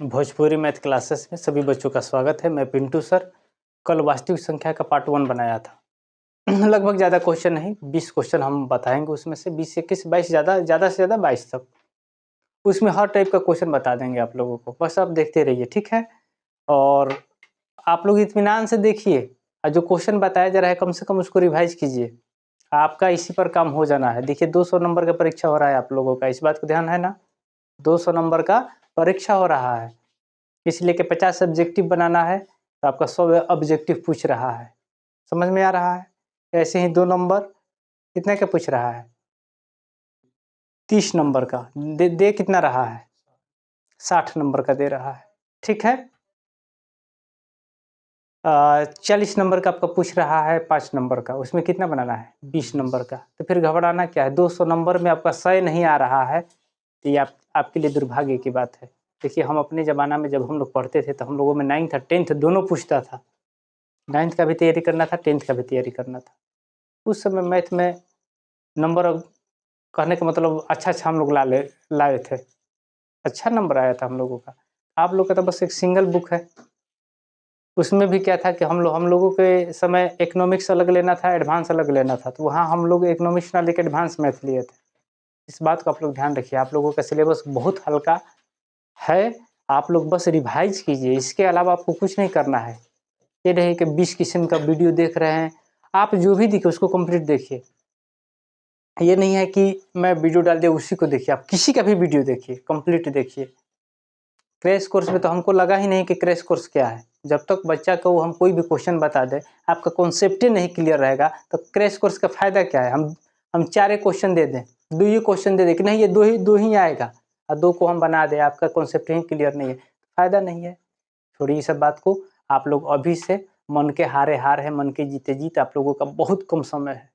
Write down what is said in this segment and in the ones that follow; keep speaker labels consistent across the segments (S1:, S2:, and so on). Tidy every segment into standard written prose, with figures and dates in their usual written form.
S1: Bhojpuri math classes में सभी बच्चों का स्वागत है। मैं पिंटू सर। कल वास्तविक संख्या का पार्ट 1 बनाया था। लगभग ज़्यादा क्वेश्चन नहीं, 20 क्वेश्चन हम बताएंगे। उसमें से 20 से 21 22 ज़्यादा से ज़्यादा 22 तक। उसमें हर टाइप का क्वेश्चन बता देंगे आप लोगों को, बस आप देखते रहिए, ठीक है। और आप लोग इत्मीनान से देखिए और जो क्वेश्चन बताया जा रहा है कम से कम उसको रिवाइज कीजिए। आपका इसी पर काम हो जाना है। देखिए 200 नंबर का परीक्षा हो रहा है आप लोगों का, इस बात को ध्यान है ना। 200 नंबर का परीक्षा हो रहा है, इसलिए कि 50 सब्जेक्टिव बनाना है, तो आपका 100 ऑब्जेक्टिव पूछ रहा है। समझ में आ रहा है। ऐसे ही 2 नंबर कितने का पूछ रहा है, 30 नंबर का दे कितना रहा है, 60 नंबर का दे रहा है, ठीक है। 40 नंबर का आपका पूछ रहा है 5 नंबर का, उसमें कितना बनाना है, 20 नंबर का। तो फिर घबराना क्या है, 200 नंबर में आपका 100 नहीं आ रहा है, तो ये आपके लिए दुर्भाग्य की बात है। देखिए हम अपने ज़माना में जब हम लोग पढ़ते थे तो हम लोगों में 9th और 10th दोनों पूछता था। 9th का भी तैयारी करना था, 10th का भी तैयारी करना था। उस समय मैथ में नंबर, कहने का मतलब अच्छा हम लोग लाए थे, अच्छा नंबर आया था हम लोगों का। आप लोग का तो बस एक सिंगल बुक है। उसमें भी क्या था कि हम लोगों के समय इकोनॉमिक्स अलग लेना था, एडवांस अलग लेना था, तो वहाँ हम लोग इकोनॉमिक्स ना लेकर एडवांस मैथ लिए थे। इस बात को आप लोग ध्यान रखिए। आप लोगों का सिलेबस बहुत हल्का है, आप लोग बस रिवाइज कीजिए, इसके अलावा आपको कुछ नहीं करना है। ये नहीं कि 20 किस्म का वीडियो देख रहे हैं, आप जो भी दिखे उसको कंप्लीट देखिए। ये नहीं है कि मैं वीडियो डाल दिया उसी को देखिए, आप किसी का भी वीडियो देखिए, कंप्लीट देखिए। क्रैश कोर्स में तो हमको लगा ही नहीं कि क्रैश कोर्स क्या है। जब तक बच्चा को हम कोई भी क्वेश्चन बता दें, आपका कॉन्सेप्ट ही नहीं क्लियर रहेगा, तो क्रैश कोर्स का फायदा क्या है। हम 4 क्वेश्चन दे दें, 2 ही क्वेश्चन दे दें कि नहीं ये दो ही आएगा, और 2 को हम बना दें, आपका कॉन्सेप्ट ही क्लियर नहीं है, फायदा नहीं है। छोड़िए इस सब बात को। आप लोग अभी से, मन के हारे हार है, मन के जीते जीत। आप लोगों का बहुत कम समय है।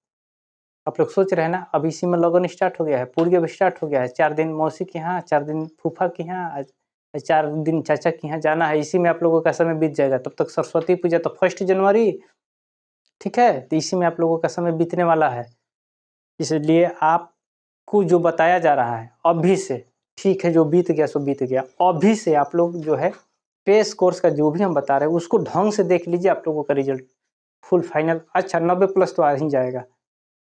S1: आप लोग सोच रहे हैं ना, अब इसी में लगन स्टार्ट हो गया है, पूरी अब स्टार्ट हो गया है। 4 दिन मौसी के यहाँ, 4 दिन फूफा के यहाँ, 4 दिन चाचा के यहाँ जाना है। इसी में आप लोगों का समय बीत जाएगा। तब तक सरस्वती पूजा तो 1 जनवरी, ठीक है। तो इसी में आप लोगों का समय बीतने वाला है। इसलिए आपको जो बताया जा रहा है अभी से, ठीक है, जो बीत गया सो बीत गया। अभी से आप लोग जो है क्रैश कोर्स का जो भी हम बता रहे हैं उसको ढंग से देख लीजिए, आप लोगों का रिजल्ट फुल फाइनल अच्छा 90+ तो आ ही जाएगा,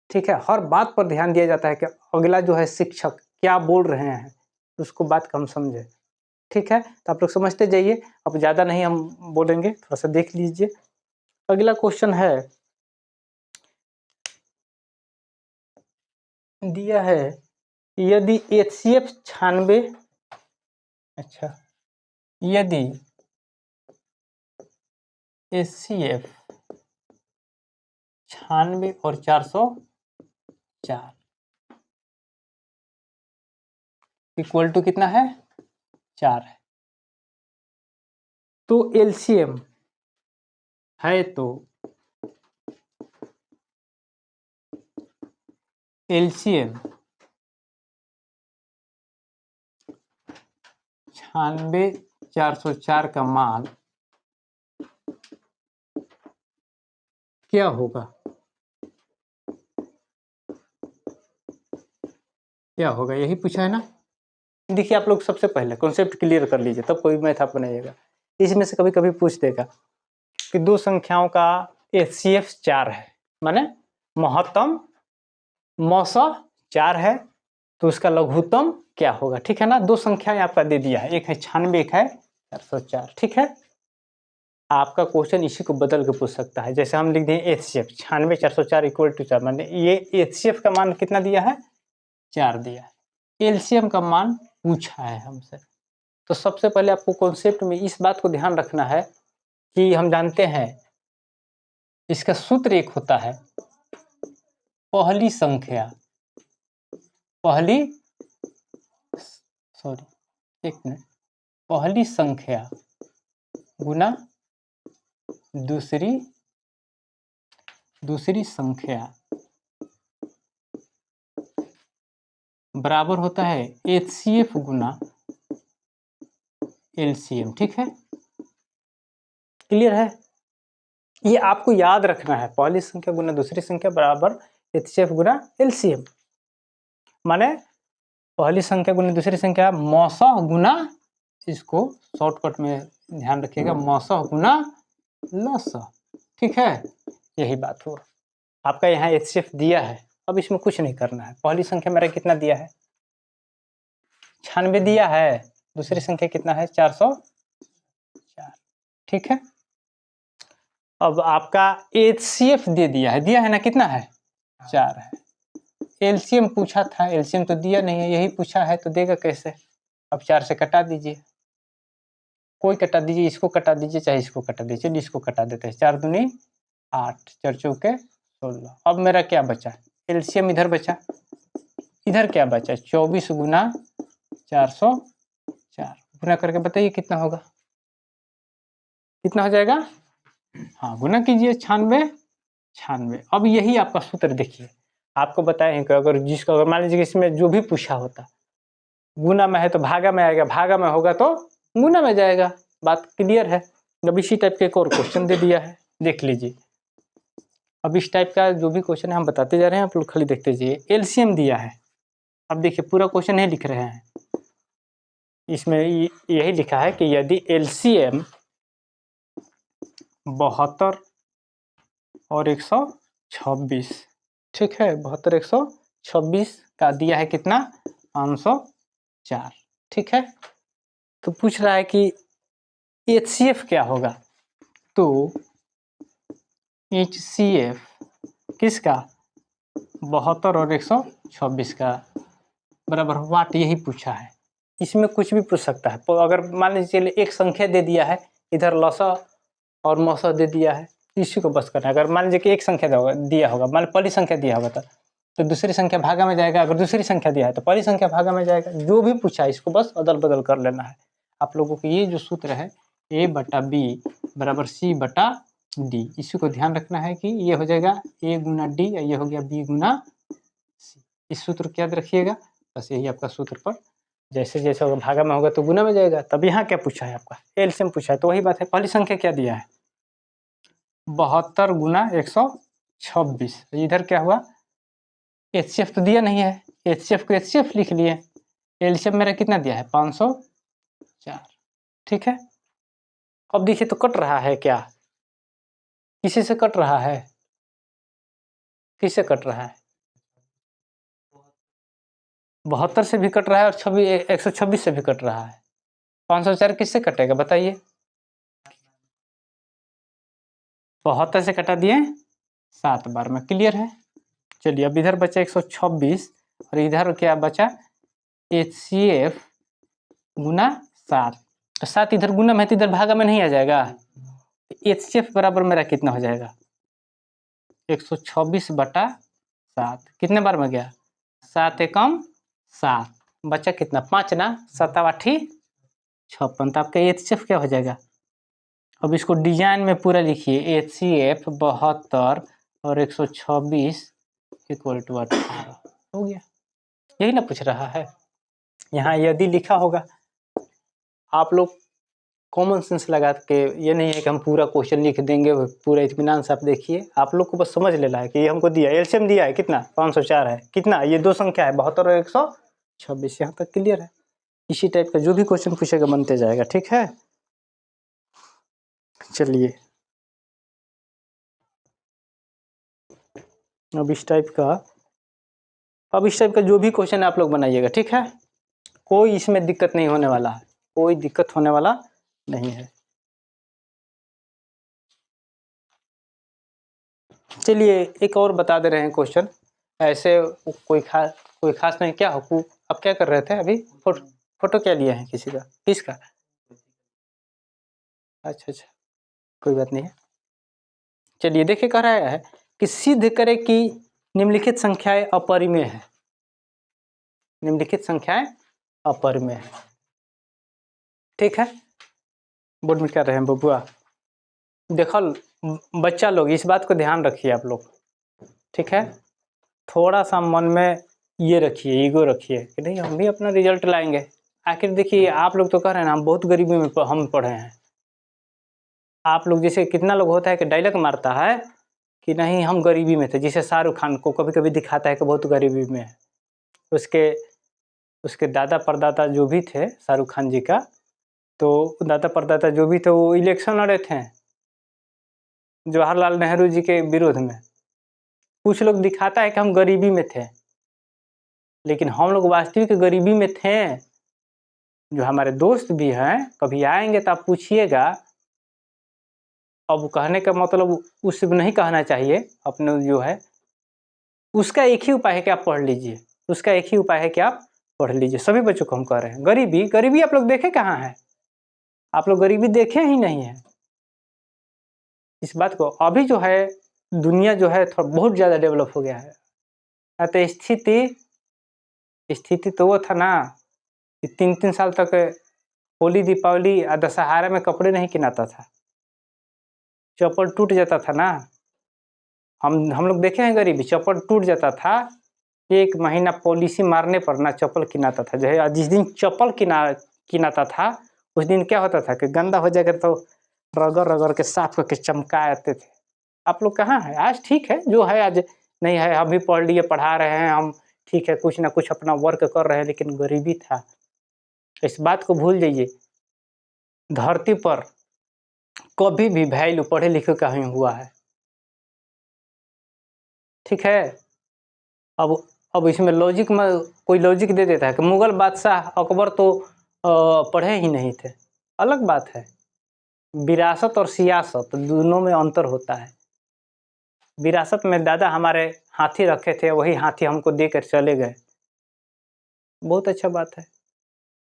S1: ठीक है। हर बात पर ध्यान दिया जाता है कि अगला जो है शिक्षक क्या बोल रहे हैं, उसको बात को हम समझे, ठीक है। तो आप लोग समझते जाइए, अब ज़्यादा नहीं हम बोलेंगे, थोड़ा सा देख लीजिए। अगला क्वेश्चन है, दिया है यदि HCF 96, अच्छा, यदि HCF 96 और 404 इक्वल टू कितना है, 4 है, तो LCM है, तो LCM 96 404 का मान क्या होगा, क्या होगा, यही पूछा है ना। देखिए आप लोग सबसे पहले कॉन्सेप्ट क्लियर कर लीजिए, तब कोई मैथ आप बनाइएगा। इसमें से कभी कभी पूछ देगा कि 2 संख्याओं का HCF 4 है, माने महत्तम मौसा 4 है, तो उसका लघुत्तम क्या होगा, ठीक है ना। 2 संख्याएं आपका दे दिया है, एक है 96, एक है 404, ठीक है। आपका क्वेश्चन इसी को बदल के पूछ सकता है। जैसे हम लिख दें HCF 96 404 इक्वल टू 4, माने ये HCF का मान कितना दिया है, 4 दिया है। LCM का मान पूछा है हमसे। तो सबसे पहले आपको कॉन्सेप्ट में इस बात को ध्यान रखना है कि हम जानते हैं इसका सूत्र एक होता है, पहली संख्या, पहली संख्या गुना दूसरी संख्या बराबर होता है HCF गुना LCM, ठीक है। क्लियर है। ये आपको याद रखना है, पहली संख्या गुना दूसरी संख्या बराबर HCF गुना LCM, माने पहली संख्या गुना दूसरी संख्या मौसा गुना इसको शॉर्टकट में ध्यान रखिएगा, मौसह गुना लसह, ठीक है, यही बात हो। आपका यहाँ HCF दिया है, अब इसमें कुछ नहीं करना है। पहली संख्या मेरा कितना दिया है, 96 दिया है, दूसरी संख्या कितना है, 404, ठीक है। अब आपका HCF दे दिया है ना, कितना है, 4 है। LCM पूछा था, LCM तो दिया नहीं है, यही पूछा है तो देगा कैसे। अब 4 से कटा दीजिए, कोई कटा दीजिए, इसको कटा दीजिए चाहे इसको कटा दीजिए, चलिए इसको कटा देते हैं। 4 दूनी 8, 4 चौके 16। अब मेरा क्या बचा, LCM इधर बचा, इधर क्या बचा, 24 गुना 404, गुना करके बताइए कितना होगा, कितना हो जाएगा। हाँ, गुना कीजिए, 96। अब यही आपका सूत्र देखिए, आपको बताए हैं कि अगर जिसको, अगर मान लीजिए इसमें जो भी पूछा होता, गुना में है तो भागा में आएगा, भागा में होगा तो गुना में जाएगा, बात क्लियर है। अब इसी टाइप के एक और क्वेश्चन दे दिया है, देख लीजिए। अब इस टाइप का जो भी क्वेश्चन है हम बताते जा रहे हैं, आप लोग खाली देखते जाइए। LCM दिया है, अब देखिए पूरा क्वेश्चन नहीं लिख रहे हैं, इसमें यही लिखा है कि यदि LCM 72 और 126, ठीक है, 72 126 का दिया है कितना, 504, ठीक है। तो पूछ रहा है कि HCF क्या होगा, तो HCF किसका, 72 और 126 का बराबर वाट, यही पूछा है। इसमें कुछ भी पूछ सकता है, तो अगर मान लीजिए एक संख्या दे दिया है, इधर लसा और मौसा दे दिया है, इसी को बस करना है। अगर मान लीजिए कि एक संख्या दिया होगा, मान ली पहली संख्या दिया होगा तो दूसरी संख्या भागा में जाएगा, अगर दूसरी संख्या दिया है तो पहली संख्या भागा में जाएगा, जो भी पूछा है इसको बस अदल बदल कर लेना है। आप लोगों को ये जो सूत्र है A/B बराबर C/D, इसी को ध्यान रखना है कि ये हो जाएगा A गुना D, ये हो गया B गुना C। इस सूत्र को याद रखिएगा, बस यही आपका सूत्र पर जैसे जैसे होगा, भागा में होगा तो गुना में जाएगा। तब यहाँ क्या पूछा है, आपका LCM पूछा है, तो वही बात है। पहली संख्या क्या दिया है, 72 गुना 126, इधर क्या हुआ, HCF तो दिया नहीं है, HCF को HCF लिख लिए। LCM मेरा कितना दिया है, 504, ठीक है। अब देखिए तो कट रहा है क्या, किसी से कट रहा है, किससे कट रहा है, 72 से भी कट रहा है और 126 से भी कट रहा है। 504 किससे कटेगा बताइए, 72 से कटा दिए 7 बार में, क्लियर है। चलिए अब इधर बचा 126 और इधर क्या बचा, HCF गुना 7, तो 7 इधर गुना में है तो इधर भागा में नहीं आ जाएगा। HCF बराबर मेरा कितना हो जाएगा, 126/7, कितने बार में गया, 7 एकम 7, बचा कितना 5 ना, 7 8 56, तो आपका HCF क्या हो जाएगा। अब इसको डिजाइन में पूरा लिखिए, HCF 72 और 126 इक्वल टू 18 हो गया, यही ना पूछ रहा है। यहाँ यदि लिखा होगा, आप लोग कॉमन सेंस लगा के, ये नहीं है कि हम पूरा क्वेश्चन लिख देंगे, पूरा इत्मीनान से आप देखिए, आप लोग को बस समझ लेना है कि ये हमको दिया, LCM दिया है कितना, 504 है, कितना, ये दो संख्या है 72 और 126, यहाँ तक क्लियर है। इसी टाइप का जो भी क्वेश्चन पूछेगा बनते जाएगा, ठीक है। चलिए अब इस टाइप का जो भी क्वेश्चन आप लोग बनाइएगा, ठीक है, कोई इसमें दिक्कत नहीं होने वाला है, कोई दिक्कत होने वाला नहीं है। चलिए एक और बता दे रहे हैं क्वेश्चन, ऐसे कोई खास नहीं। क्या हो, आप क्या कर रहे थे अभी, फोटो क्या लिए हैं किसी का, किसका, अच्छा, कोई बात नहीं है। चलिए देखिए, कह रहा है कि सिद्ध करे कि निम्नलिखित संख्याएं अपरिमेय है, निम्नलिखित संख्याएं अपरिमेय है, ठीक है। बोर्ड में क्या रहे हैं बबुआ, देखो बच्चा लोग इस बात को ध्यान रखिए आप लोग, ठीक है। थोड़ा सा मन में ये रखिए, ईगो रखिए कि नहीं हम भी अपना रिजल्ट लाएंगे। आखिर देखिए आप लोग तो कह रहे हैं ना हम बहुत गरीबी में हम पढ़े हैं, आप लोग जैसे कितना लोग होता है कि डायलॉग मारता है कि नहीं हम गरीबी में थे, जैसे शाहरुख खान को कभी कभी दिखाता है कि बहुत गरीबी में है, उसके दादा परदादा जो भी थे शाहरुख खान जी का, तो दादा परदादा जो भी थे वो इलेक्शन लड़े थे जवाहरलाल नेहरू जी के विरोध में। कुछ लोग दिखाता है कि हम गरीबी में थे, लेकिन हम लोग वास्तविक गरीबी में थे। जो हमारे दोस्त भी हैं, कभी आएंगे तो आप पूछिएगा। अब कहने का मतलब उससे नहीं कहना चाहिए, अपने जो है उसका एक ही उपाय है कि आप पढ़ लीजिए। उसका एक ही उपाय है कि आप पढ़ लीजिए। सभी बच्चों को हम कह रहे हैं, गरीबी गरीबी आप लोग देखे कहाँ है? आप लोग गरीबी देखे ही नहीं है। इस बात को अभी जो है दुनिया जो है थोड़ा बहुत ज़्यादा डेवलप हो गया है। तो स्थिति तो वो था ना कि 3-3 साल तक होली, दीपावली और दशहरा में कपड़े नहीं किनाता था, चप्पल टूट जाता था ना। हम लोग देखे हैं गरीबी, चप्पल टूट जाता था, 1 महीना पॉलिसी मारने पर ना चप्पल किनाता था। जो है जिस दिन चप्पल किनाता था उस दिन क्या होता था कि गंदा हो जाएगा तो रगड़ रगड़ के साफ करके चमका आते थे। आप लोग कहाँ हैं? आज ठीक है जो है, आज नहीं है, हम भी पढ़ लिए, पढ़ा रहे हैं हम, ठीक है, कुछ ना कुछ अपना वर्क कर रहे हैं, लेकिन गरीबी था। इस बात को भूल जाइए। धरती पर कभी भी वैल्यू पढ़े लिखे का ही हुआ है, ठीक है। अब इसमें लॉजिक में कोई लॉजिक दे देता है कि मुगल बादशाह अकबर तो पढ़े ही नहीं थे। अलग बात है, विरासत और सियासत दोनों में अंतर होता है। विरासत में दादा हमारे हाथी रखे थे, वही हाथी हमको देकर चले गए, बहुत अच्छा बात है।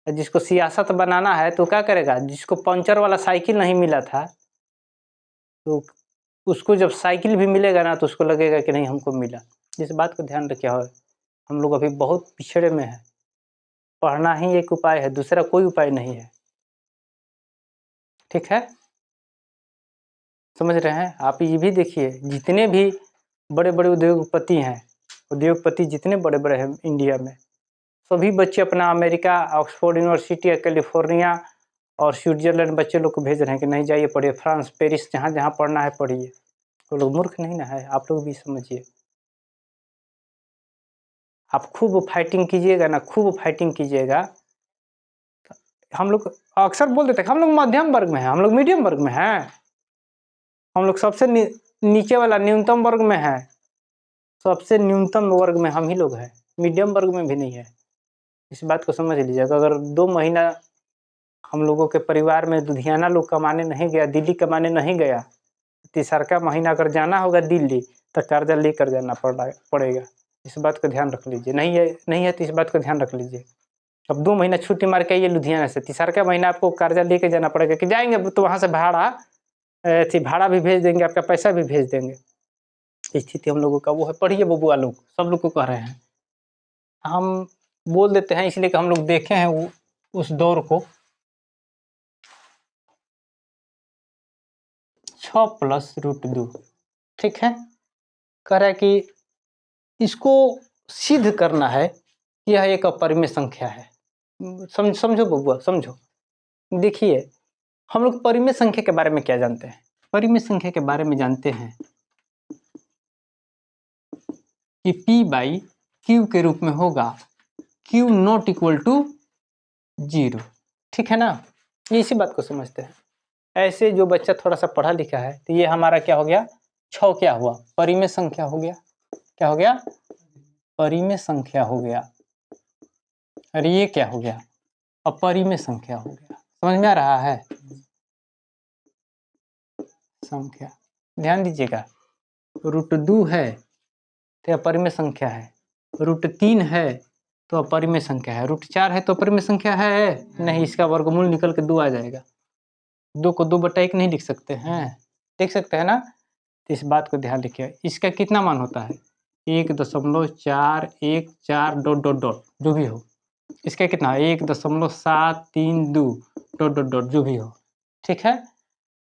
S1: जिसको सियासत बनाना है तो क्या करेगा? जिसको पंचर वाला साइकिल नहीं मिला था, तो उसको जब साइकिल भी मिलेगा ना तो उसको लगेगा कि नहीं हमको मिला। इस बात को ध्यान रखिए। हम लोग अभी बहुत पिछड़े में हैं। पढ़ना ही एक उपाय है, दूसरा कोई उपाय नहीं है, ठीक है। समझ रहे हैं? आप ये भी देखिए, जितने भी बड़े बड़े उद्योगपति हैं, उद्योगपति जितने बड़े बड़े हैं इंडिया में, सभी बच्चे अपना अमेरिका, ऑक्सफोर्ड यूनिवर्सिटी, कैलिफोर्निया और स्विट्जरलैंड बच्चे लोग को भेज रहे हैं कि नहीं जाइए पढ़िए, फ्रांस, पेरिस, जहाँ जहाँ पढ़ना है पढ़िए। तो लोग मूर्ख नहीं ना है, आप लोग भी समझिए। आप खूब फाइटिंग कीजिएगा ना, खूब फाइटिंग कीजिएगा। हम लोग अक्सर बोल देते हैं हम लोग मध्यम वर्ग में हैं, हम लोग मीडियम वर्ग में हैं, हम लोग सबसे नीचे वाला न्यूनतम वर्ग में है। सबसे न्यूनतम वर्ग में हम ही लोग हैं, मीडियम वर्ग में भी नहीं है। इस बात को समझ लीजिएगा। अगर 2 महीना हम लोगों के परिवार में लुधियाना लोग कमाने नहीं गया, दिल्ली कमाने नहीं गया, तीसरा महीना अगर जाना होगा दिल्ली तो कर्जा लेकर जाना पड़ेगा। इस बात को ध्यान रख लीजिए। नहीं है तो इस बात को ध्यान रख लीजिए। अब 2 महीना छुट्टी मार के आइए लुधियाना से, तीसरा महीना आपको कर्जा लेके जाना पड़ेगा। कि जाएंगे तो वहाँ से भाड़ा भी भेज देंगे, आपका पैसा भी भेज देंगे। स्थिति हम लोगों का वो है। पढ़िए बबुआ लोग, सब लोग को कह रहे हैं। हम बोल देते हैं इसलिए कि हम लोग देखे हैं उस दौर को। 6 + √2, ठीक है। कह रहा है कि इसको सिद्ध करना है कि यह एक अपरिमेय संख्या है। समझो बबुआ, समझो। देखिए, हम लोग परिमेय संख्या के बारे में क्या जानते हैं? परिमेय संख्या के बारे में जानते हैं कि P/Q के रूप में होगा, Q ≠ 0, ठीक है ना। ये इसी बात को समझते हैं। ऐसे जो बच्चा थोड़ा सा पढ़ा लिखा है तो ये हमारा क्या हो गया? 6 क्या हुआ? परिमेय संख्या हो गया। क्या हो गया? परिमेय संख्या हो गया। और ये क्या हो गया? अपरिमेय संख्या हो गया। समझ में आ रहा है? संख्या ध्यान दीजिएगा। √2 है तो अपरिमेय संख्या है, √3 है तो अपरिमेय संख्या है, √4 है तो अपरिमेय संख्या है नहीं। इसका वर्गमूल निकल के 2 आ जाएगा। 2 को 2/1 नहीं लिख सकते हैं? लिख सकते हैं ना। तो इस बात को ध्यान रखिए। इसका कितना मान होता है? 1.414 ... जो भी हो। इसका कितना? 1.732 ... जो भी हो, ठीक है।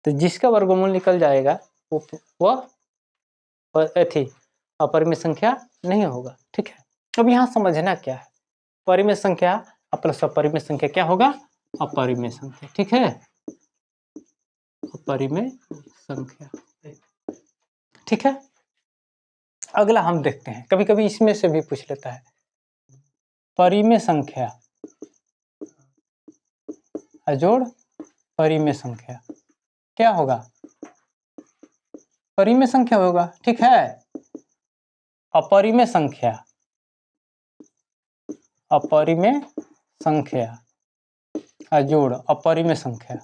S1: तो जिसका वर्गमूल निकल जाएगा वह अपरिमेय संख्या नहीं होगा, ठीक है। अब यहाँ समझना क्या है? परिमेय संख्या प्लस अपरिमेय संख्या क्या होगा? अपरिमेय संख्या, ठीक है। अपरिमेय संख्या, ठीक है। अगला हम देखते हैं, कभी कभी इसमें से भी पूछ लेता है। परिमेय संख्या अजोड़ परिमेय संख्या क्या होगा? परिमेय संख्या होगा, ठीक है। अपरिमेय संख्या, अपरिमेय संख्या जोड़ अपरिमेय संख्या,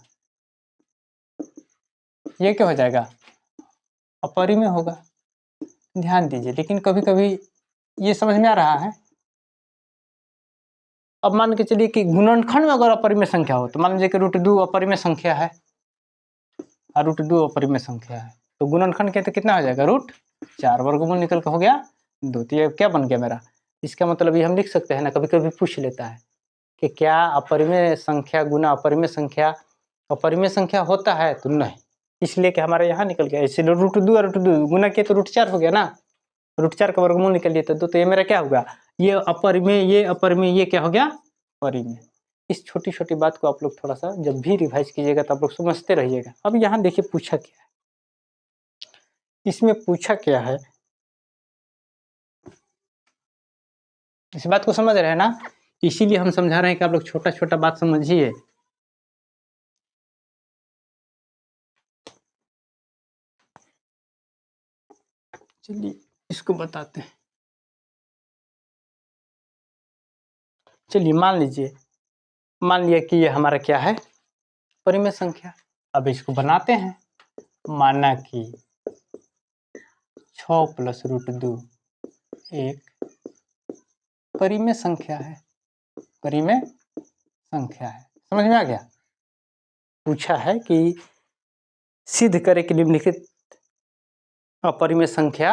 S1: ये क्या हो जाएगा? अपरिमेय होगा। ध्यान दीजिए, लेकिन कभी कभी ये समझ में आ रहा है। अब मान के चलिए कि गुणनखंड में अगर अपरिमेय संख्या हो, तो मान लीजिए कि √2 अपरिमेय संख्या है और √2 अपरिमेय संख्या है, तो गुणनखंड के तो कितना हो जाएगा? √4, वर्गमूल निकल के हो गया 2। तो ये क्या बन गया मेरा? इसका मतलब ये हम लिख सकते हैं ना, कभी कभी पूछ लेता है कि क्या अपरिमेय संख्या गुना अपरिमेय संख्या अपरिमेय संख्या होता है? तो नहीं, इसलिए कि हमारे यहाँ निकल गया। इसलिए √2 और √2 गुना किया तो √4 हो गया ना, √4 का वर्गमूल निकल लिया तो 2। तो ये मेरा क्या होगा? ये अपरिमेय, ये अपरिमेय, ये क्या हो गया? परिमेय। इस छोटी छोटी बात को आप लोग थोड़ा सा जब भी रिवाइज कीजिएगा तो आप लोग समझते रहिएगा। अब यहाँ देखिए पूछा क्या है, इसमें पूछा क्या है, इस बात को समझ रहे हैं ना? इसीलिए हम समझा रहे हैं कि आप लोग छोटा छोटा बात समझिए। चलिए इसको बताते हैं। चलिए मान लिया कि ये हमारा क्या है? परिमेय संख्या। अब इसको बनाते हैं। माना कि 6 + √2 एक परिमेय संख्या है। परिमेय संख्या है, समझ में आ गया? पूछा है कि सिद्ध करे कि निम्नलिखित अपरिमेय संख्या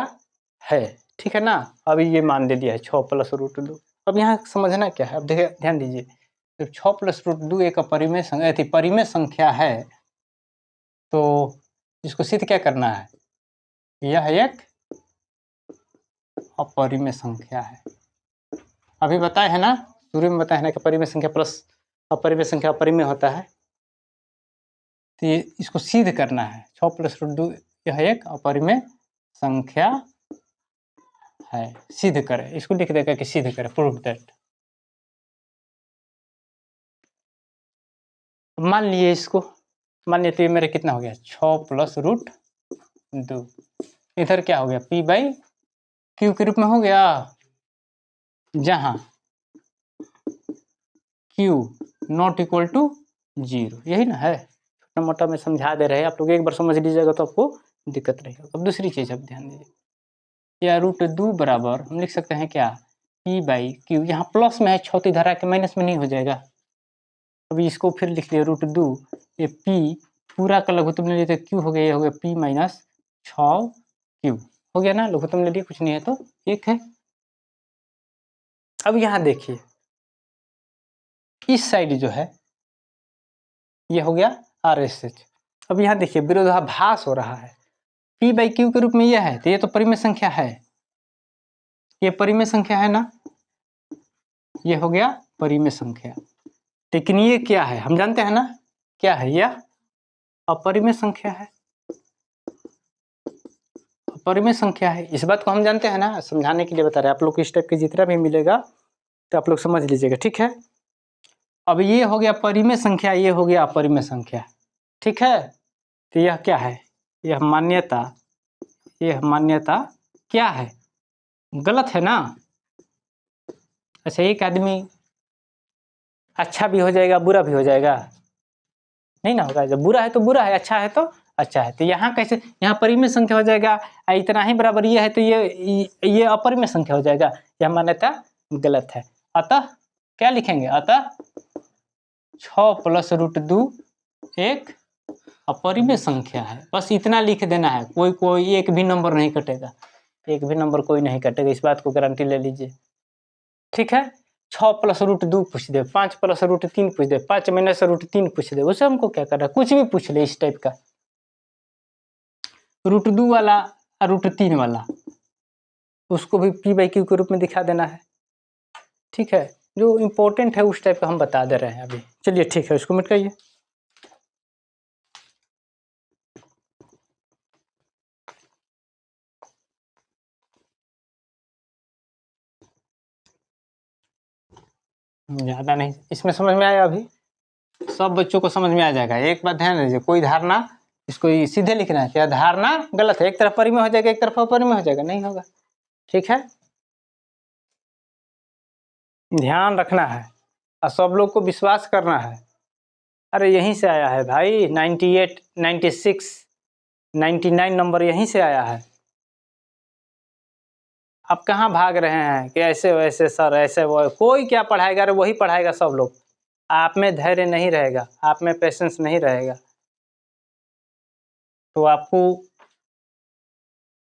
S1: है, ठीक है ना? अभी ये मान ले लिया है 6 + √2। अब यहाँ समझना क्या है? अब देखिए, ध्यान दीजिए, जब 6 + √2 एक अपरिमेय संख्या परिमेय संख्या है, तो इसको सिद्ध क्या करना है? यह एक अपरिमेय संख्या है। अभी बताए है ना, शुरू में बताए है ना कि परिमेय संख्या प्लस अपरिमेय संख्या अपरिमेय होता है। तो ये इसको सिद्ध करना है। 6 + √2 यह एक अपरिमेय संख्या है, सिद्ध करे। इसको लिख देगा कि सिद्ध करे, प्रूव दैट। मान लिए इसको, मान लिए तो ये मेरे कितना हो गया? 6 + √2। इधर क्या हो गया? p/q के रूप में हो गया, जहां q ≠ 0। यही ना है, छोटा मोटा में समझा दे रहे हैं। आप लोग एक बार समझ लीजिएगा तो आपको दिक्कत नहीं होगा। अब दूसरी चीज अब ध्यान दीजिए, या √2 बराबर हम लिख सकते हैं क्या? p/q। यहाँ प्लस में है 6, तो इधर आके माइनस में नहीं हो जाएगा? अभी इसको फिर लिख लिया √2, ये p पूरा का लघुत्तम ले लिए तो q हो गया, ये हो गया p - 6q हो गया ना। लघुत्तम ले लिए, कुछ नहीं है तो एक है। अब यहाँ देखिए, इस साइड जो है ये हो गया RSH। अब यहाँ देखिए विरोधाभास हो रहा है। p/q के रूप में ये है, तो ये तो परिमेय संख्या है, ये परिमेय संख्या है ना, ये हो गया परिमेय संख्या। लेकिन ये क्या है हम जानते हैं ना, क्या है? यह अपरिमेय संख्या है। अपरिमेय संख्या है, इस बात को हम जानते हैं ना, समझाने के लिए बता रहे हैं। आप लोग को इस टाइप के जितना भी मिलेगा तो आप लोग समझ लीजिएगा, ठीक है? अब ये हो गया परिमेय संख्या, ये हो गया अपरिमेय संख्या, ठीक है? तो यह क्या है? यह मान्यता क्या है? गलत है ना? अच्छा, एक आदमी अच्छा भी हो जाएगा, बुरा भी हो जाएगा? नहीं ना होगा। जब बुरा है तो बुरा है, अच्छा है तो अच्छा है। तो यहाँ कैसे? यहाँ परिमेय संख्या हो जाएगा, इतना ही बराबर ये है तो ये अपरिमेय संख्या हो जाएगा। यह मान्यता गलत है। अतः क्या लिखेंगे? अतः 6 + √2 एक अपरिमेय संख्या है। बस इतना लिख देना है। कोई एक भी नंबर नहीं कटेगा, एक भी नंबर कोई नहीं कटेगा, इस बात को गारंटी ले लीजिए, ठीक है? 6 + √2 पूछ दे, 5 + √3 पूछ दे, 5 - √3 पूछ दे, उसे हमको क्या करना है? कुछ भी पूछ ले इस टाइप का, √2 वाला और √3 वाला, उसको भी p/q के रूप में दिखा देना है, ठीक है? जो इम्पोर्टेंट है उस टाइप का हम बता दे रहे हैं अभी। चलिए ठीक है, उसको मिटाइए। ज़्यादा नहीं, इसमें समझ में आया अभी? सब बच्चों को समझ में आ जाएगा। एक बात ध्यान दीजिए, कोई धारणा इसको सीधे लिखना है, क्या धारणा गलत है, एक तरफ परिमेय हो जाएगा एक तरफ अपरिमेय हो जाएगा, नहीं होगा। ठीक है, ध्यान रखना है और सब लोग को विश्वास करना है। अरे यहीं से आया है भाई, 98, 96, 99 नंबर यहीं से आया है। आप कहाँ भाग रहे हैं कि ऐसे वैसे सर ऐसे वो, कोई क्या पढ़ाएगा, अरे वही पढ़ाएगा सब लोग। आप में धैर्य नहीं रहेगा, आप में पेशेंस नहीं रहेगा, तो आपको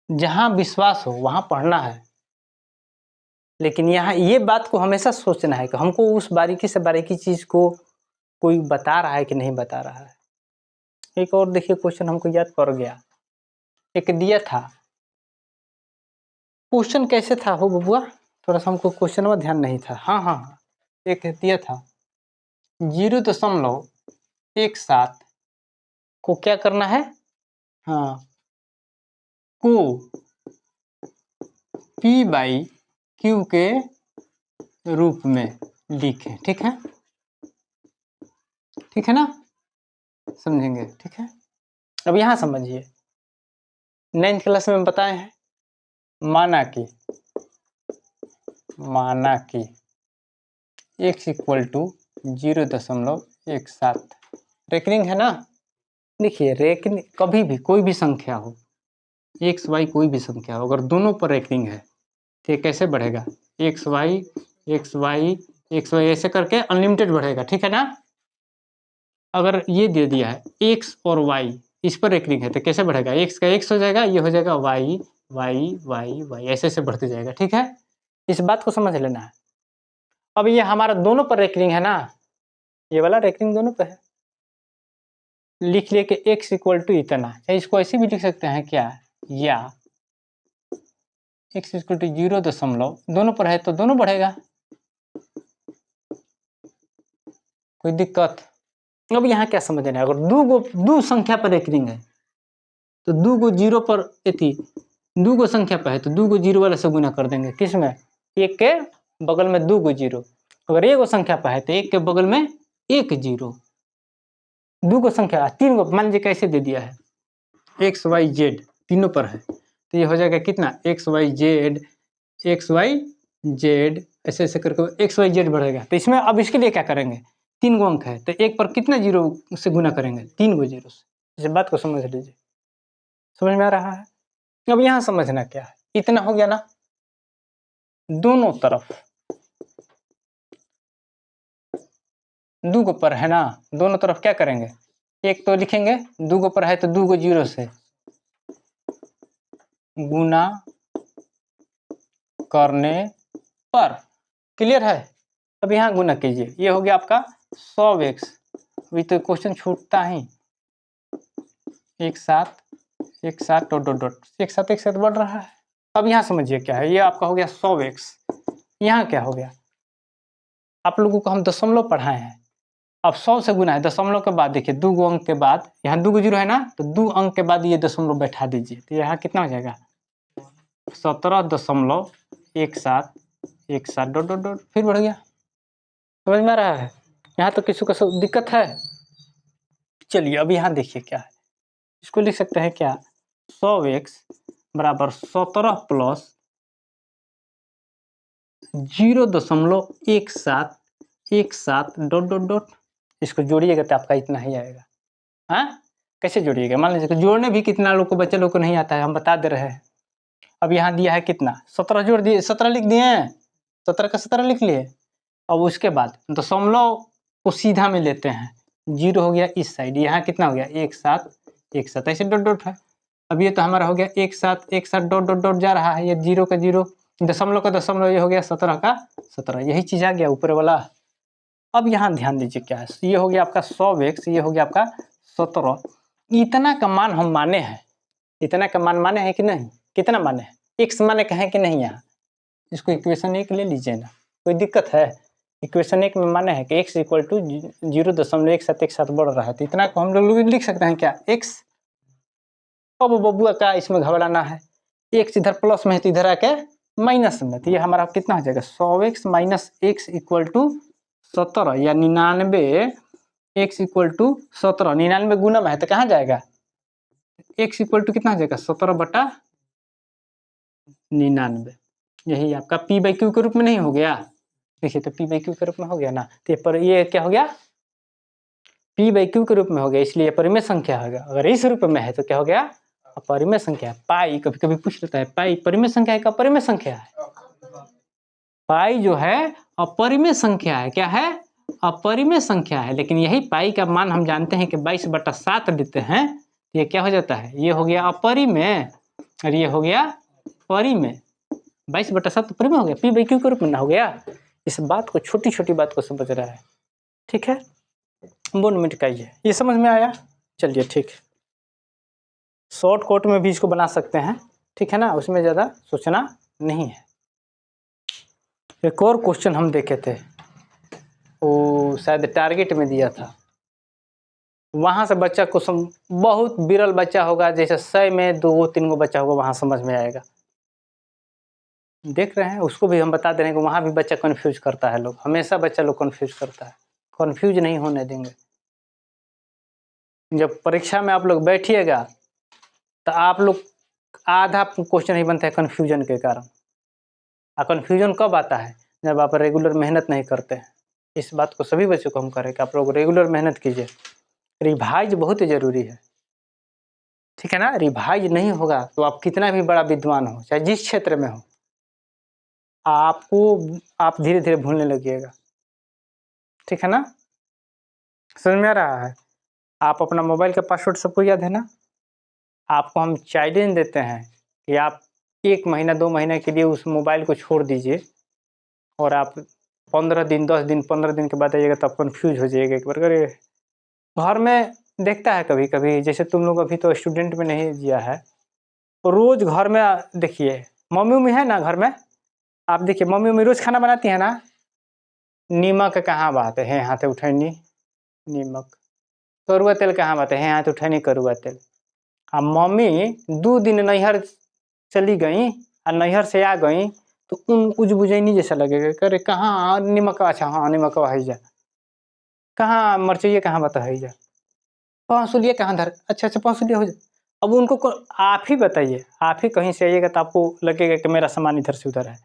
S1: जहाँ विश्वास हो वहाँ पढ़ना है। लेकिन यहाँ ये बात को हमेशा सोचना है कि हमको उस बारीकी से बारीकी चीज़ को कोई बता रहा है कि नहीं बता रहा है। एक और देखिए क्वेश्चन हमको याद पड़ गया, एक दिया था क्वेश्चन, कैसे था हो बबुआ, थोड़ा सा हमको क्वेश्चन में ध्यान नहीं था। हाँ हाँ हाँ, एक दिया था 0.17 को क्या करना है, हाँ को P/Q के रूप में लिखें। ठीक है, ठीक है ना, समझेंगे। ठीक है, अब यहाँ समझिए, 9th क्लास में बताए हैं, माना कि x इक्वल टू 0.17 रेकनिंग है ना। देखिए रेकनिंग कभी भी कोई भी संख्या हो, एक्स वाई कोई भी संख्या हो, अगर दोनों पर रेकनिंग है तो ये कैसे बढ़ेगा, X Y X Y X Y ऐसे करके अनलिमिटेड बढ़ेगा। ठीक है ना, अगर ये दे दिया है एक्स और वाई इस पर रेकनिंग है तो कैसे बढ़ेगा, एक्स का एक्स हो जाएगा, ये हो जाएगा वाई वाई वाई वाई, ऐसे ऐसे बढ़ते जाएगा। ठीक है, इस बात को समझ लेना है। अब ये हमारा दोनों पर रेकनिंग है ना, ये वाला रेकनिंग दोनों पे है, लिख लिए कि x इक्वल टू इतना, या इसको ऐसे भी लिख सकते हैं क्या, या x इक्वल टू 0 दशमलव, दोनों पर है तो दोनों बढ़ेगा, कोई दिक्कत। अब यहाँ क्या समझना है, अगर दो संख्या पर रेकनिंग है तो दो को जीरो पर दो को संख्या पर है तो दो को जीरो वाले से गुना कर देंगे, किसमें, एक के बगल में दो को जीरो, अगर एक संख्या पर है तो एक के बगल में एक जीरो, दो को संख्या तीन को मान लीजिए कैसे दे दिया है, एक्स वाई जेड तीनों पर है तो ये हो जाएगा कितना, एक्स वाई जेड ऐसे ऐसे करके एक्स वाई जेड बढ़ेगा। तो इसमें अब इसके लिए क्या करेंगे, 3 गो अंक है तो एक पर कितना जीरो से गुना करेंगे, 3 गो जीरो से। इस बात को समझ लीजिए, समझ में आ रहा है। अब यहाँ समझना क्या है, इतना हो गया ना, दोनों तरफ दो को पर है ना, दोनों तरफ क्या करेंगे, एक तो लिखेंगे दो को पर है तो दो को जीरो से गुना करने पर, क्लियर है। अब यहाँ गुना कीजिए, ये हो गया आपका 100x, अभी तो क्वेश्चन छूटता ही, एक साथ डॉट डॉट डॉट एक साथ बढ़ रहा है। अब यहाँ समझिए क्या है, ये आपका हो गया 100x, यहाँ क्या हो गया, आप लोगों को हम दशमलव पढ़ाए हैं, अब 100 से गुना है, दशमलव के बाद देखिए 2 गो अंक के बाद, यहाँ 2 को जीरो है ना तो 2 अंक के बाद ये दशमलव बैठा दीजिए, तो यहाँ कितना हो जाएगा 17.17 डॉट डॉट डॉट, फिर बढ़ गया। समझ में आ रहा है, यहाँ तो किसी को दिक्कत है। चलिए अब यहाँ देखिए क्या है, इसको लिख सकते हैं क्या, 100x बराबर 17 प्लस 0.17 डॉट डॉट डॉट, इसको जोड़िएगा तो आपका इतना ही आएगा। हाँ कैसे जोड़िएगा, मान लीजिए जोड़ने भी कितना लोग को, बच्चे लोग को नहीं आता है, हम बता दे रहे हैं। अब यहाँ दिया है कितना, 17 जोड़ दिए, 17 लिख दिए, 17 का 17 लिख लिए। अब उसके बाद दशमलव को सीधा में लेते हैं, जीरो हो गया इस साइड, यहाँ कितना हो गया एक साथ ऐसे डॉट डॉट है। अब ये तो हमारा हो गया एक साथ डॉट डॉट डॉट जा रहा है, ये जीरो का जीरो, दशमलव का दशमलव, ये हो गया 17 का 17, यही चीज आ गया ऊपर वाला। अब यहाँ ध्यान दीजिए क्या है, ये हो गया आपका 100x, ये हो गया आपका 17, इतना का मान हम माने हैं, इतना का मान माने हैं कि नहीं, कितना माने हैं, x माने कहें कि नहीं, यहाँ इसको इक्वेशन 1 ले लीजिए ना, कोई दिक्कत है। इक्वेशन 1 में माने हैं कि x इक्वल टू 0.17 बढ़ रहा है, तो इतना को हम लोग लिख सकते हैं क्या, x। अब बबुआ का इसमें घबराना है, x इधर प्लस में है तो इधर आके माइनस में, तो ये हमारा कितना हो जाएगा 100x minus x equal to 17 या 99 x इक्वल टू 17, 99 गुणम है तो कहाँ जाएगा, x इक्वल टू कितना हो जाएगा 17/99। यही आपका p बाई क्यू के रूप में नहीं हो गया, देखिए तो p बाई क्यू के रूप में हो गया ना, तो पर ये क्या हो गया, p बाई क्यू के रूप में हो गया, इसलिए परिमेय संख्या होगा। अगर इस रूप में है तो क्या हो गया, अपरिमेय संख्या। पाई कभी कभी पूछ लेता है, पाई परिमेय संख्या है का अपरिमेय संख्या है, पाई जो है अपरिमेय संख्या है, क्या है, अपरिमेय संख्या है। लेकिन यही पाई का मान हम जानते हैं कि 22/7 देते हैं, ये क्या हो जाता है, ये हो गया अपरिमेय और ये हो गया परिमेय। 22/7 तो परिमेय हो गया, p बाई क्यू के रूप में ना हो गया। इस बात को, छोटी छोटी बात को समझ रहा है, ठीक है, बोन मिनट का ये समझ में आया। चलिए ठीक, शॉर्ट कोट में भी इसको बना सकते हैं, ठीक है ना, उसमें ज़्यादा सोचना नहीं है। एक और क्वेश्चन हम देखे थे, वो शायद टारगेट में दिया था, वहाँ से बच्चा को बहुत विरल बच्चा होगा, जैसे 100 में 2-3 गो बच्चा होगा, वहाँ समझ में आएगा। देख रहे हैं, उसको भी हम बता दे रहे हैं कि वहाँ भी बच्चा कन्फ्यूज करता है, लोग हमेशा बच्चा लोग कन्फ्यूज करता है, कन्फ्यूज नहीं होने देंगे। जब परीक्षा में आप लोग बैठिएगा तो आप लोग आधा क्वेश्चन ही बनता है कन्फ्यूजन के कारण। और कन्फ्यूजन कब आता है, जब आप रेगुलर मेहनत नहीं करते हैं। इस बात को सभी बच्चों को हम करें कि आप लोग रेगुलर मेहनत कीजिए, रिवाइज बहुत ज़रूरी है, ठीक है ना। रिवाइज नहीं होगा तो आप कितना भी बड़ा विद्वान हो, चाहे जिस क्षेत्र में हो, आप धीरे धीरे भूलने लगिएगा, ठीक है ना। समझ में आ रहा है। आप अपना मोबाइल का पासवर्ड सबको याद है ना। आपको हम चैलेंज देते हैं कि आप 1 महीना 2 महीने के लिए उस मोबाइल को छोड़ दीजिए, और आप 15 दिन 10 दिन 15 दिन के बाद आइएगा तो आप कन्फ्यूज हो जाइएगा। एक बार अरे घर में देखता है कभी कभी, जैसे तुम लोग अभी तो स्टूडेंट में नहीं जिया है, तो रोज घर में देखिए मम्मी उम्मी है ना घर में, आप देखिए मम्मी उम्मी रोज खाना बनाती है ना, नीमक कहाँ बात है, हाथ उठैनी नीमक, करुआ तेल कहाँ बात है, हाथ उठैनी करुआ तेल। अब मम्मी 2 दिन नैहर चली गई और नैहर से आ गई तो उन कुछ बुझैनी जैसा लगेगा, करे कहाँ नीमक, अच्छा हाँ नीमक है जा, कहाँ मरचैया कहाँ बता है जा, पहुँचलिए कहाँ धर, अच्छा अच्छा पहुँचलिए हो जा। अब उनको आप ही बताइए, आप ही कहीं से आइएगा तो आपको लगेगा कि मेरा सामान इधर से उधर है।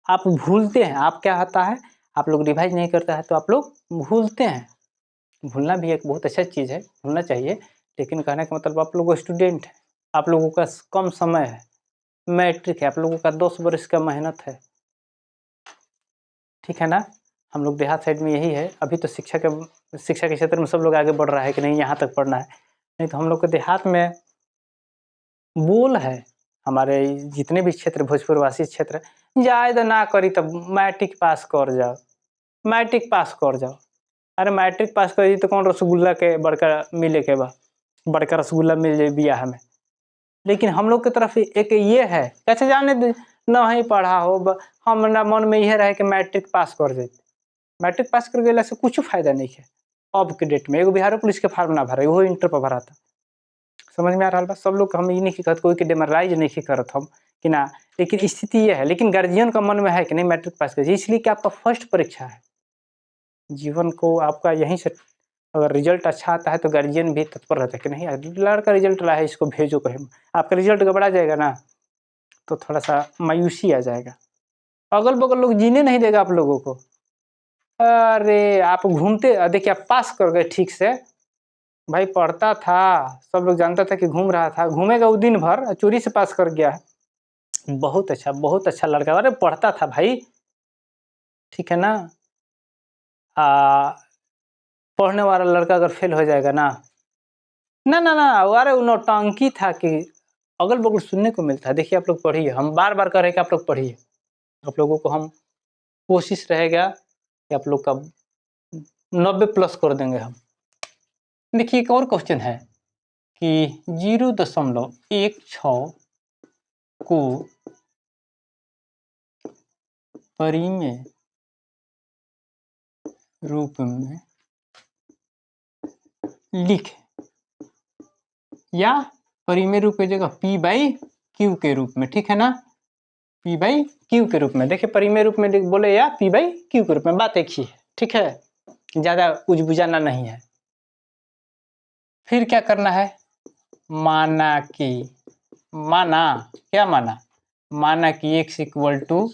S1: आप भूलते हैं, आप क्या होता है, आप लोग रिवाइज नहीं करता है तो आप लोग भूलते हैं। भूलना भी एक बहुत अच्छा चीज़ है, भूलना चाहिए, लेकिन कहने का मतलब आप लोग स्टूडेंट हैं, आप लोगों का कम समय है, मैट्रिक है, आप लोगों का 10 वर्ष का मेहनत है, ठीक है ना। हम लोग देहात साइड में यही है, अभी तो शिक्षा के क्षेत्र में सब लोग आगे बढ़ रहा है कि नहीं यहाँ तक पढ़ना है, नहीं तो हम लोग को देहात में बोल है, हमारे जितने भी क्षेत्र भोजपुरवासी क्षेत्र, जायद ना करी तब मैट्रिक पास कर जाओ, मैट्रिक पास कर जाओ। अरे मैट्रिक पास करी तो कौन रसगुल्ला के बड़का मिले के बा, बड़का रसगुल्ला मिल जाए बियाह में। लेकिन हम लोग की तरफ एक ये है, कैसे जाने नहीं पढ़ा हो, हमारा मन में यह रहे कि मैट्रिक पास कर जाए, मैट्रिक पास कर गए से कुछ फायदा नहीं है। अब के डेट में एगो बिहार पुलिस के फार्म ना भरा, वो इंटर पर भरा था। समझ में आ रहा बा, सब लोग हम ये नहीं कहते, कोई के डेमोरलाइज नहीं करत हम कि ना, लेकिन स्थिति ये है, लेकिन गार्जियन का मन में है कि नहीं मैट्रिक पास करिए, इसलिए कि आपका फर्स्ट परीक्षा है जीवन को, आपका यहीं से अगर रिजल्ट अच्छा आता है तो गार्जियन भी तत्पर रहता है कि नहीं लड़का रिजल्ट लाया है, इसको भेजो कहीं। आपका रिजल्ट गड़बड़ा जाएगा ना तो थोड़ा सा मायूसी आ जाएगा, अगल बगल लोग जीने नहीं देगा आप लोगों को। अरे आप घूमते देखिए, आप पास कर गए ठीक से, भाई पढ़ता था, सब लोग जानता था कि घूम रहा था, घूमेगा वो दिन भर, चोरी से पास कर गया है, बहुत अच्छा लड़का, अरे पढ़ता था भाई, ठीक है ना। पढ़ने वाला लड़का अगर फेल हो जाएगा ना, ना ना ना, अरे वो नौटंकी था कि अगल बगल सुनने को मिलता है। देखिए आप लोग पढ़िए, हम बार बार कह रहे हैं कि आप लोग पढ़िए, आप लोगों को हम कोशिश रहेगा कि आप लोग का 90+ कर देंगे हम। देखिए एक और क्वेश्चन है कि 0.16 को परिमेय रूप में लिखें, या परिमेय रूप की जगह p बाई क्यू के रूप में, ठीक है ना, p बाई क्यू के रूप में। देखिए परिमेय रूप में बोले या p बाई क्यू के रूप में, बात एक ही है, ठीक है। ज़्यादा बुझाना नहीं है। फिर क्या करना है, माना कि, माना क्या माना, माना कि x इक्वल टू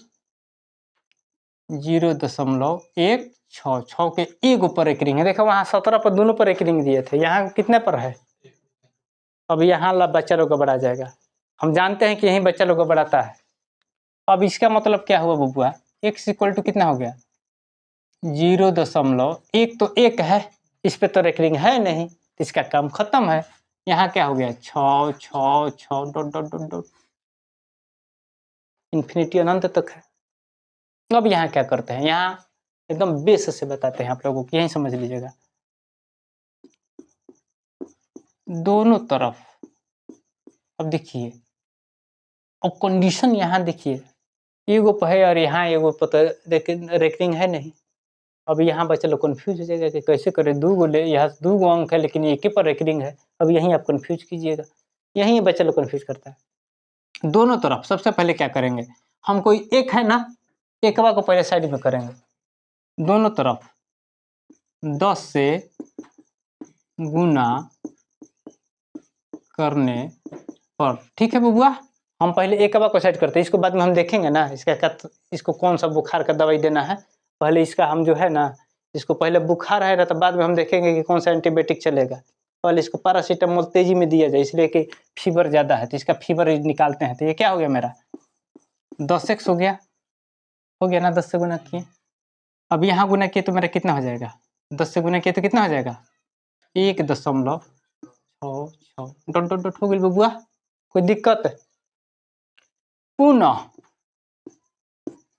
S1: 0.166 के एक ऊपर एक रिंग है। देखो वहाँ 17 पर दोनों पर एक रिंग दिए थे, यहाँ कितने पर है। अब यहाँ बच्चा लोग का बढ़ा जाएगा, हम जानते हैं कि यही बच्चा लोग का बढ़ाता है। अब इसका मतलब क्या हुआ बबुआ, x इक्वल टू कितना हो गया 0.1 तो एक है, इस पे तो एक रिंग है नहीं, इसका काम खत्म है। यहाँ क्या हो गया 6 6 6 dot dot dot dot infinity अनंत तक है। अब यहाँ क्या करते हैं, यहाँ एकदम बेस से बताते हैं आप लोगों को, यही समझ लीजिएगा। दोनों तरफ, अब देखिए, अब कंडीशन यहाँ देखिए, एगो पे है और यहाँ एगो पे तो रेकरिंग है नहीं। अब यहाँ बच्चे लोग कंफ्यूज हो जाएगा कि कैसे करें, दो गो ले, यहाँ दो गो अंक है लेकिन एक ही पर रेकरिंग है। अब यहीं आप कंफ्यूज कीजिएगा, यहीं बच्चा लोग कंफ्यूज करता है। दोनों तरफ सबसे पहले क्या करेंगे, हम कोई एक है ना, एकवा को पहले साइड में करेंगे। दोनों तरफ 10 से गुना करने पर, ठीक है बबुआ। हम पहले एकवा को साइड करते हैं, इसको बाद में हम देखेंगे ना, इसको कौन सा बुखार का दवाई देना है। पहले इसका हम जो है ना, इसको पहले बुखार है ना, तो बाद में हम देखेंगे कि कौन सा एंटीबायोटिक चलेगा। पहले इसको पैरासीटामोल तेजी में दिया जाए, इसलिए कि फीवर ज़्यादा है, तो इसका फीवर निकालते हैं। तो ये क्या हो गया मेरा 10x हो गया ना, 10 से गुना किए। अब यहाँ गुना किए तो मेरा कितना हो जाएगा, 10 से गुना किए तो कितना हो जाएगा 1.66 डॉट डॉट डॉट हो गई बबुआ, कोई दिक्कत है। पुनः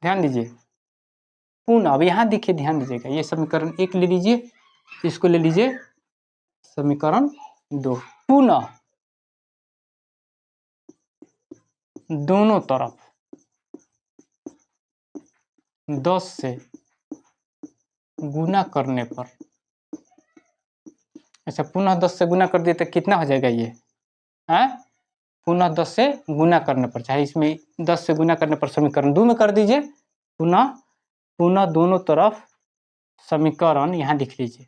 S1: ध्यान दीजिए, पुनः अब यहाँ देखिए, ध्यान दीजिएगा, ये समीकरण 1 ले लीजिए, इसको ले लीजिए समीकरण 2। पुनः दोनों तरफ 10 से गुना करने पर, अच्छा पुनः 10 से गुना कर दिए तो कितना हो जाएगा ये, पुनः 10 से गुना करने पर, चाहे इसमें 10 से गुना करने पर समीकरण 2 में कर दीजिए। पुनः दोनों तरफ समीकरण, यहाँ लिख लीजिए,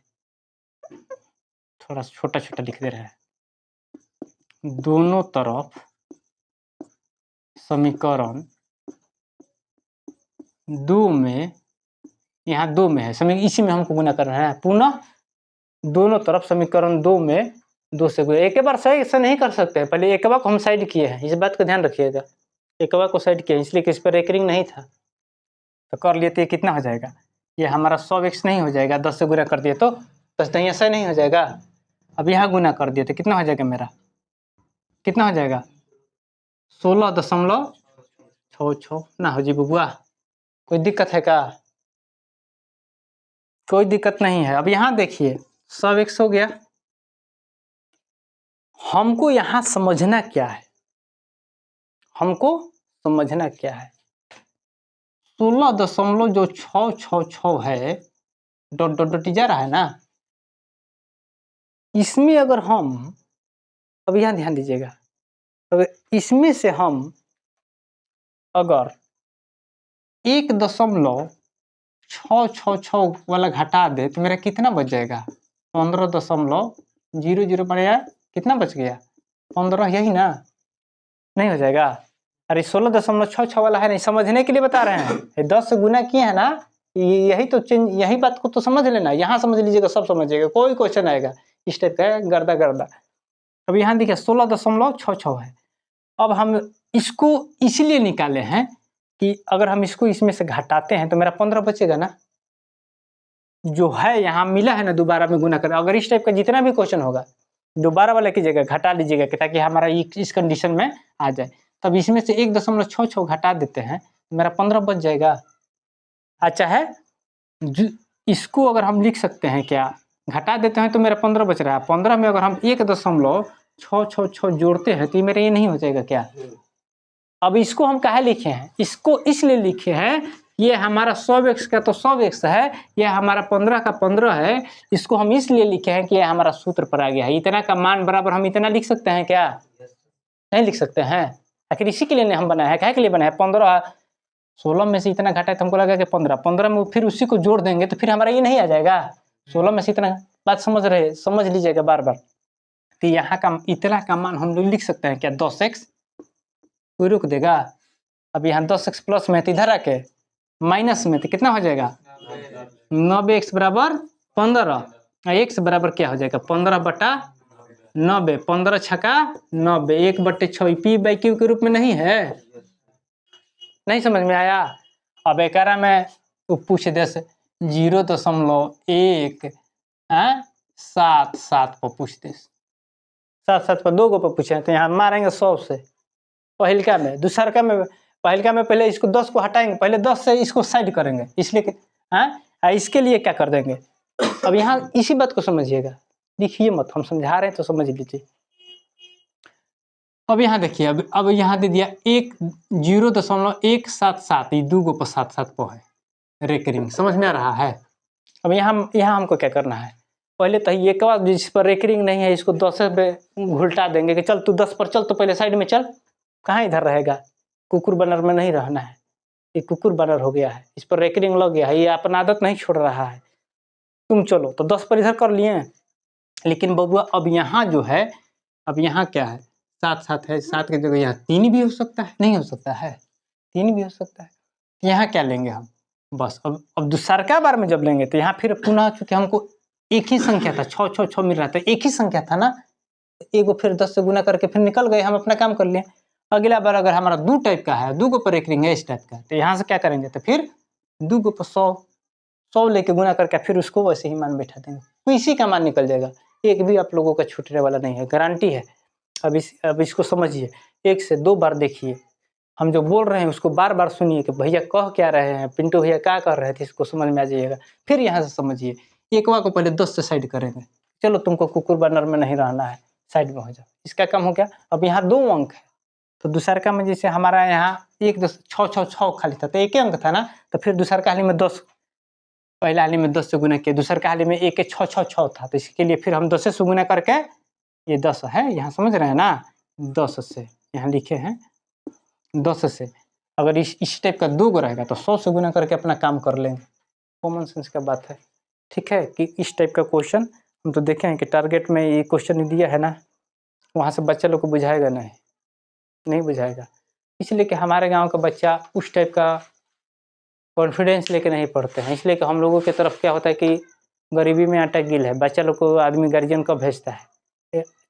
S1: थोड़ा छोटा छोटा लिख दे रहा है, दोनों तरफ समीकरण 2 में, यहाँ 2 में है, इसी में हमको गुना करना है। पुनः दोनों तरफ समीकरण 2 में 2 से गुना, एक बार सही ऐसा नहीं कर सकते, पहले एकवा को हम साइड किए हैं, इस बात का ध्यान रखिएगा। एकवा को साइड किया इसलिए कि इस पर रेकरिंग नहीं था, तो कर लिए तो ये कितना हो जाएगा, ये हमारा 100x नहीं हो जाएगा, 10 से गुना कर दिए तो 10 नहीं, ऐसा नहीं हो जाएगा। अब यहाँ गुना कर दिए तो कितना हो जाएगा मेरा, कितना हो जाएगा 16.66 ना हो जी बबुआ, कोई दिक्कत है क्या, कोई दिक्कत नहीं है। अब यहाँ देखिए 100x हो गया, हमको यहाँ समझना क्या है, हमको समझना क्या है, 16.666 है, डॉट डॉट डॉट जा रहा है ना, इसमें अगर हम, अब यहाँ ध्यान दीजिएगा, अगर इसमें से हम अगर 1.666 वाला घटा दे तो मेरा कितना बच जाएगा 15.00 बढ़िया, कितना बच गया 15, यही ना, नहीं हो जाएगा। अरे 16.66 वाला है नहीं, समझने के लिए बता रहे हैं, 10 से गुना किए है ना, यही तो चेंज, यही बात को तो समझ लेना, यहाँ समझ लीजिएगा, सब समझिएगा, कोई क्वेश्चन आएगा इस टाइप का गर्दा गर्दा। अब यहाँ देखिए 16.66 है। अब हम इसको इसलिए निकाले हैं कि अगर हम इसको इसमें से घटाते हैं तो मेरा 15 बचेगा ना, जो है यहाँ मिला है ना, दोबारा में गुना कर, अगर इस टाइप का जितना भी क्वेश्चन होगा दोबारा वाला कीजिएगा, घटा लीजिएगा ताकि हमारा इस कंडीशन में आ जाए। तब इसमें से 1.66 घटा देते हैं, मेरा 15 बच जाएगा। अच्छा है, इसको अगर हम लिख सकते हैं क्या, घटा देते हैं तो मेरा 15 बच रहा है, 15 में अगर हम 1.666 जोड़ते हैं तो ये मेरा ये नहीं हो जाएगा क्या। अब इसको हम काहे लिखे हैं, इसको इसलिए लिखे हैं, ये हमारा 100x का तो 100x है, ये हमारा 15 का 15 है, इसको हम इसलिए लिखे हैं कि ये हमारा सूत्र पर आ गया है, इतना का मान बराबर हम इतना लिख सकते हैं क्या, नहीं लिख सकते हैं। आखिर इसी के लिए हम बनाया है, क्या के लिए बनाया है, 15 16 में से इतना घटा है तो हमको लगा कि 15 में फिर उसी को जोड़ देंगे तो फिर हमारा ये नहीं आ जाएगा, 16 में से इतना बात समझ लीजिएगा बार बार। तो यहाँ का इतना का मान हम लोग लिख सकते हैं क्या 10x, कोई रोक देगा? अब यहाँ 10x प्लस में तो इधर आके माइनस में तो कितना हो जाएगा 90x बराबर 15, x बराबर क्या हो जाएगा 15/90, 15 छका 90, 1/6 p/q के रूप में नहीं है? नहीं समझ में आया? अब एक में वो पूछ दे 0.177 पर पूछ दे, 7 पर 2 गो पर पूछे तो यहाँ मारेंगे 100 से पहलका में। दूसरका में पहलका में पहले इसको 10 को हटाएंगे, पहले 10 से इसको साइड करेंगे, इसलिए कि इसके लिए क्या कर देंगे। अब यहाँ इसी बात को समझिएगा, लिखिए मत, हम समझा रहे हैं तो समझ लीजिए। अब यहाँ देखिए, अब यहाँ दे दिया 0.177, ये 2 गो पर 7 पर है रेकरिंग, समझ में आ रहा है? अब यहाँ हमको क्या करना है, पहले तो ये एक बार जिस पर रेकरिंग नहीं है इसको 10 पे घुलटा देंगे कि चल तू 10 पर चल, तो पहले साइड में चल, कहाँ इधर रहेगा, कुकुर बनर में नहीं रहना है, ये कुकुर बनर हो गया है, इस पर रेकरिंग लग गया है, ये अपना आदत नहीं छोड़ रहा है, तुम चलो। तो 10 पर इधर कर लिए, लेकिन बबुआ अब यहाँ जो है, अब यहाँ क्या है 7 है, 7 की जगह यहाँ 3 भी हो सकता है, नहीं हो सकता है 3 भी हो सकता है। यहाँ क्या लेंगे हम, बस अब दूसरका बार में जब लेंगे तो यहाँ फिर पुनः चूंकि हमको एक ही संख्या था, 6 6 6 मिल रहा था, एक ही संख्या था ना, एगो फिर 10 से गुना करके फिर निकल गए, हम अपना काम कर लिए। अगला बार अगर हमारा 2 टाइप का है, 2 गो पर रेकरिंग है इस टाइप का, तो यहाँ से क्या करेंगे, तो फिर 2 गो पर 100 लेके गुना करके फिर उसको वैसे ही मान बैठा देंगे, तो इसी का मान निकल जाएगा, एक भी आप लोगों का छूटने वाला नहीं है, गारंटी है। अब इसको समझिए, 1 से 2 बार देखिए, हम जो बोल रहे हैं उसको बार बार सुनिए कि भैया कह क्या रहे हैं, पिंटू भैया क्या कर रहे थे, इसको समझ में आ जाइएगा। फिर यहाँ से समझिए, एकवा को पहले 10 से साइड करेंगे, चलो तुमको कुकुर बनर में नहीं रहना है, साइड में हो जाओ, इसका काम हो गया। अब यहाँ 2 अंक है, तो दूसरका में जैसे हमारा यहाँ 1 10 6 6 6 खाली था, तो एक ही अंक था ना, तो फिर दूसरका हाली में 10, पहला हाली में 10 से गुना किया, दूसरका हाली में 1 6 6 6 था, तो इसके लिए फिर हम 10 से गुना करके ये 10 है, यहाँ समझ रहे हैं ना, 10 से यहाँ लिखे हैं 10 से, अगर इस टाइप का 2 गो रहेगा तो 100 से गुना करके अपना काम कर लेंगे, कॉमन सेंस का बात है, ठीक है। कि इस टाइप का क्वेश्चन हम तो देखे हैं कि टारगेट में ये क्वेश्चन दिया है ना, वहाँ से बच्चा लोग को बुझाएगा नहीं बुझाएगा, इसलिए कि हमारे गांव का बच्चा उस टाइप का कॉन्फिडेंस लेके नहीं पढ़ते हैं, इसलिए कि हम लोगों की तरफ क्या होता है कि गरीबी में आटा गिल है, बच्चा लोग को आदमी गार्जियन को भेजता है,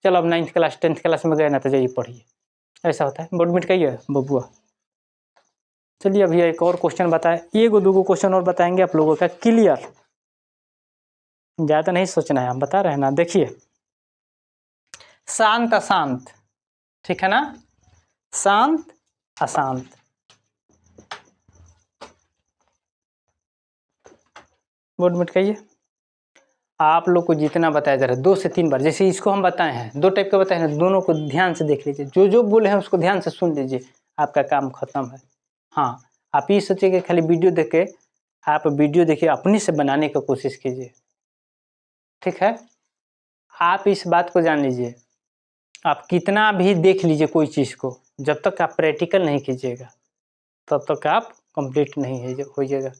S1: चलो अब 9th क्लास 10th क्लास में गए ना, तो जाइए पढ़िए, ऐसा होता है। बोर्ड मिट कहिए बबुआ। चलिए अभी एक और क्वेश्चन बताए, ये 2 क्वेश्चन और बताएंगे आप लोगों का क्लियर, ज़्यादा नहीं सोचना है, हम बता रहे हैं ना। देखिए शांत अशांत, ठीक है ना, शांत अशांत, बोर्ड मिट कहिए। आप लोग को जितना बताया जा रहा है 2 से 3 बार, जैसे इसको हम बताए हैं 2 टाइप का बताए हैं, दोनों को ध्यान से देख लीजिए, जो बोले हैं उसको ध्यान से सुन लीजिए, आपका काम खत्म है। हाँ, आप ये सोचिए कि खाली वीडियो देख के, आप वीडियो देखिए अपने से बनाने की कोशिश कीजिए, ठीक है। आप इस बात को जान लीजिए, आप कितना भी देख लीजिए कोई चीज़ को, जब तक आप प्रैक्टिकल नहीं कीजिएगा तब तक आप कंप्लीट नहीं होइएगा।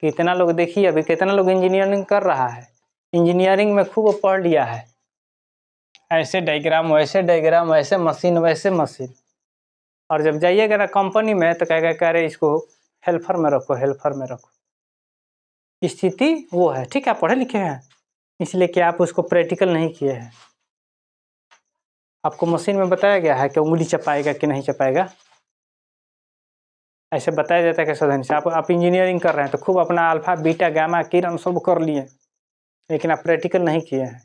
S1: कितना लोग देखिए, अभी कितना लोग इंजीनियरिंग कर रहा है, इंजीनियरिंग में खूब पढ़ लिया है, ऐसे डायग्राम वैसे मशीन वैसे मशीन, और जब जाइएगा ना कंपनी में तो कहेगा कह रहे इसको हेल्पर में रखो, स्थिति वो है, ठीक है। आप पढ़े लिखे हैं, इसलिए कि आप उसको प्रैक्टिकल नहीं किए हैं, आपको मशीन में बताया गया है कि उंगली चपाएगा कि नहीं चपाएगा, ऐसे बताया जाता है कि साधन से। आप इंजीनियरिंग कर रहे हैं तो खूब अपना अल्फा बीटा गामा किरण सब कर लिए, लेकिन आप प्रैक्टिकल नहीं किए हैं,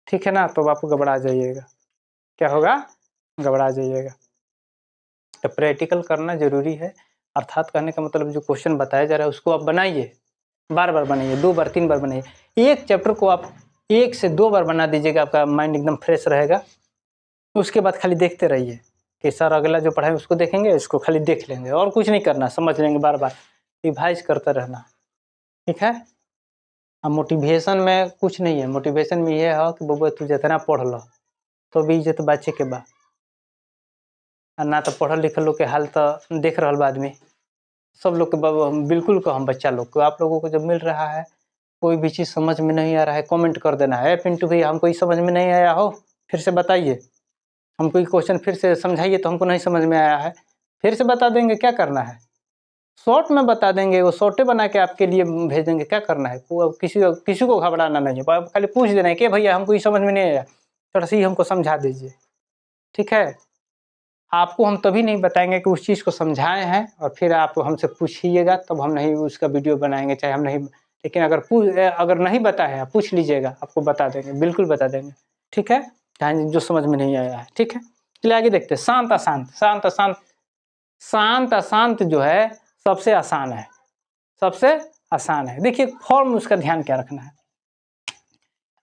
S1: ठीक है ना, तो आप घबरा जाइएगा, क्या होगा, घबरा जाइएगा। तो प्रैक्टिकल करना जरूरी है, अर्थात कहने का मतलब जो क्वेश्चन बताया जा रहा है उसको आप बनाइए, बार बार बनाइए, 2 बार 3 बार बनाइए, एक चैप्टर को आप 1 से 2 बार बना दीजिएगा, आपका माइंड एकदम फ्रेश रहेगा। उसके बाद खाली देखते रहिए कि सर अगला जो पढ़ाए उसको देखेंगे, इसको खाली देख लेंगे, और कुछ नहीं करना, समझ लेंगे, बार बार रिवाइज करते रहना, ठीक है। अब मोटिवेशन में कुछ नहीं है, मोटिवेशन में ये है कि बबुआ तू जितना पढ़ लो तो भी इज्जत बचे के बा, ना तो पढ़ल लिखल लोग के हाल तो देख रहा बा आदमी, सब लोग के बिल्कुल को हम बच्चा लोग को आप लोगों को जब मिल रहा है कोई भी चीज़ समझ में नहीं आ रहा है कमेंट कर देना है। पिंटू भैया हमको ये समझ में नहीं आया हो, फिर से बताइए। हमको ये क्वेश्चन फिर से समझाइए, तो हमको नहीं समझ में आया है, फिर से बता देंगे। क्या करना है, शॉर्ट में बता देंगे, वो शॉर्टे बना के आपके लिए भेज देंगे। क्या करना है, वो किसी को घबराना नहीं है, खाली पूछ देना है कि भैया हमको ये समझ में नहीं आया, थोड़ा सा ही हमको समझा दीजिए। ठीक है, आपको हम तभी नहीं बताएंगे कि उस चीज़ को समझाए हैं और फिर आप हमसे पूछिएगा, तब हम नहीं उसका वीडियो बनाएंगे, चाहे हम नहीं। लेकिन अगर नहीं बताए, आप पूछ लीजिएगा, आपको बता देंगे, बिल्कुल बता देंगे। ठीक है, चाहे जो समझ में नहीं आया है। ठीक है, चलिए आगे देखते हैं। शांत अशांत, शांत अशांत। शांत अशांत जो है सबसे आसान है, सबसे आसान है। देखिए फॉर्म, उसका ध्यान क्या रखना है।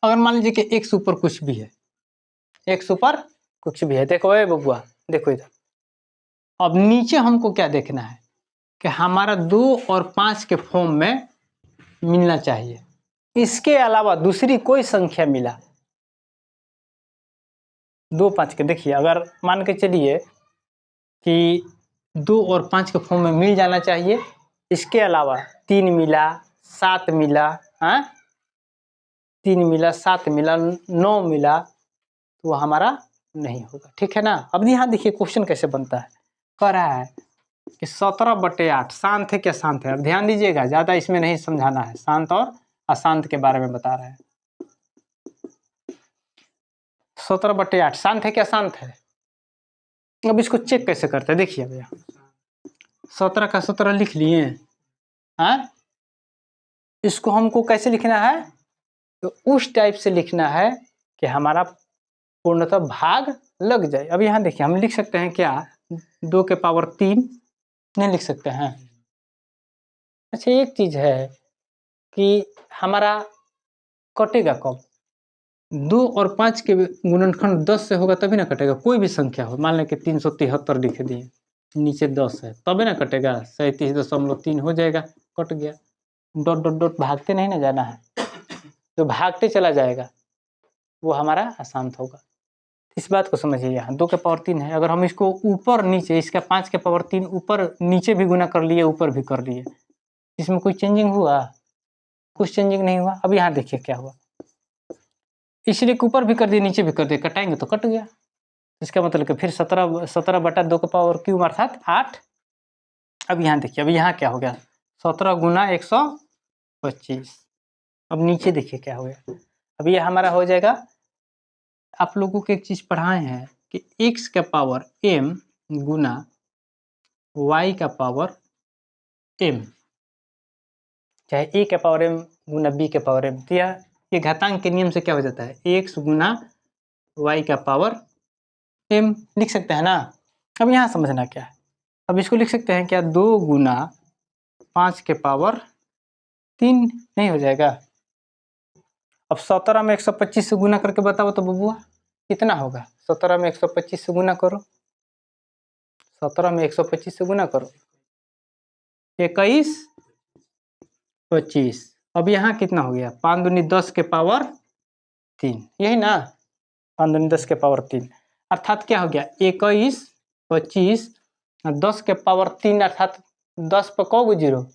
S1: अगर मान लीजिए कि एक ऊपर कुछ भी है, एक ऊपर कुछ भी है, देखो ए बबुआ, देखो इधर। अब नीचे हमको क्या देखना है कि हमारा 2 और 5 के फॉर्म में मिलना चाहिए। इसके अलावा दूसरी कोई संख्या मिला, 2 5 के, देखिए अगर मान के चलिए कि 2 और 5 के फॉर्म में मिल जाना चाहिए, इसके अलावा 3 मिला, 7 मिला, 3 मिला, 7 मिला, 9 मिला, तो वो हमारा नहीं होगा। ठीक है ना। अब यहाँ देखिए क्वेश्चन कैसे बनता है, कह रहा है कि 17/8 शांत है क्या शांत है। अब ध्यान दीजिएगा, ज्यादा इसमें नहीं समझाना है, शांत और अशांत के बारे में बता रहे हैं। 17/8 शांत है क्या शांत है। अब इसको चेक कैसे करते हैं, देखिए भैया 17 का 17 लिख लिए हैं। इसको हमको कैसे लिखना है, तो उस टाइप से लिखना है कि हमारा पूर्णतः भाग लग जाए। अब यहाँ देखिए हम लिख सकते हैं क्या, 2 के पावर 3 नहीं लिख सकते हैं। अच्छा एक चीज है कि हमारा कटेगा कब, 2 और 5 के गुणनखंड 10 से होगा तभी ना कटेगा। कोई भी संख्या हो, मान लें कि 373 लिख दिए, नीचे 10 है, तभी ना कटेगा। 37.3 हो जाएगा, कट गया। डॉट डॉट डॉट भागते नहीं ना जाना है, तो भागते चला जाएगा, वो हमारा अशांत होगा। इस बात को समझिए। यहाँ 2 के पावर 3 है, अगर हम इसको ऊपर नीचे, इसका 5 के पावर 3 ऊपर नीचे भी गुना कर लिए, ऊपर भी कर लिए, इसमें कोई चेंजिंग हुआ, कुछ चेंजिंग नहीं हुआ। अब यहाँ देखिए क्या हुआ, इसलिए ऊपर भी कर दिए, नीचे भी कर दिए, कटाएंगे तो कट गया। इसका मतलब कि फिर 17/2 के पावर क्यूब अर्थात 8। अब यहाँ देखिए, अब यहाँ क्या हो गया, 17 गुना 125। अब नीचे देखिए क्या हो गया, अब ये हमारा हो जाएगा। आप लोगों को एक चीज पढ़ाए हैं कि x का पावर m गुना y का पावर m, चाहे a का पावर m गुना b के पावर m। तो ये घातांक के नियम से क्या हो जाता है, x गुना y का पावर m लिख सकते हैं ना। अब यहाँ समझना क्या है, अब इसको लिख सकते हैं क्या, 2 गुना 5 के पावर 3 नहीं हो जाएगा। अब 17 में 125 से गुना करके बताओ तो बबुआ कितना होगा। 17 में 125 से गुना करो, 17 में 125 से गुना करो, 21 25। अब यहाँ कितना हो गया, 5 दूनी 10 के पावर 3, यही ना, 5 दूनी 10 के पावर 3, अर्थात क्या हो गया 21 25 10 के पावर 3, अर्थात 10 पर कौ गो जीरो,